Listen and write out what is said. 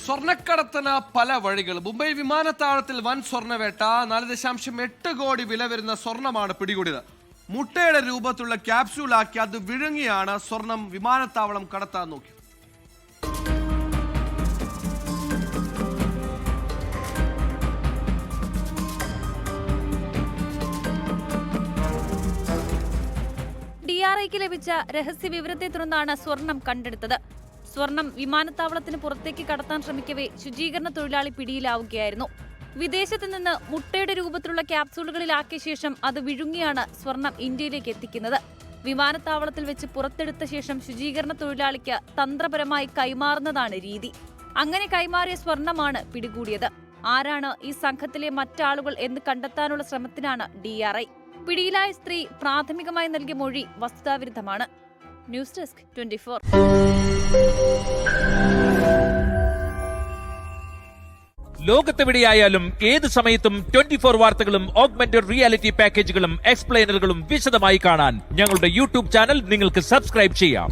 സ്വർണ്ണക്കടത്തിന് പല വഴികൾ. മുംബൈ വിമാനത്താവളത്തിൽ വൻ സ്വർണ്ണവേട്ട. 4.8 കോടി വില വരുന്ന സ്വർണ്ണമാണ് പിടികൂടിയത്. മുട്ടയുടെ രൂപത്തിലുള്ള ക്യാപ്സ്യൂളാക്കി അത് വിഴുങ്ങിയാണ് സ്വർണം വിമാനത്താവളം കടത്താൻ നോക്കി. DRIക്ക് ലഭിച്ച രഹസ്യ വിവരത്തെ തുടർന്നാണ് സ്വർണം കണ്ടെടുത്തത്. സ്വർണം വിമാനത്താവളത്തിന് പുറത്തേക്ക് കടത്താൻ ശ്രമിക്കവേ ശുചീകരണ തൊഴിലാളി പിടിയിലാവുകയായിരുന്നു. വിദേശത്ത് നിന്ന് മുട്ടയുടെ രൂപത്തിലുള്ള ക്യാപ്സൂളുകളിലാക്കിയ ശേഷം അത് വിഴുങ്ങിയാണ് സ്വർണം ഇന്ത്യയിലേക്ക് എത്തിക്കുന്നത്. വിമാനത്താവളത്തിൽ വെച്ച് പുറത്തെടുത്ത ശേഷം ശുചീകരണ തൊഴിലാളിക്ക് തന്ത്രപരമായി കൈമാറുന്നതാണ് രീതി. അങ്ങനെ കൈമാറിയ സ്വർണമാണ് പിടികൂടിയത്. ആരാണ് ഈ സംഘത്തിലെ മറ്റാളുകൾ എന്ന് കണ്ടെത്താനുള്ള ശ്രമത്തിനാണ് DRI. പിടിയിലായ സ്ത്രീ പ്രാഥമികമായി നൽകിയ മൊഴി വസ്തുതാവിരുദ്ധമാണ്. News desk 24. ലോകത്തെവിടെയായാലും ഏത് സമയത്തും 24 വാർത്തകളും ഓഗ്മെന്റഡ് റിയാലിറ്റി പാക്കേജുകളും എക്സ്പ്ലെയിനറുകളും വിശദമായി കാണാൻ ഞങ്ങളുടെ YouTube ചാനൽ നിങ്ങൾക്ക് സബ്സ്ക്രൈബ് ചെയ്യാം.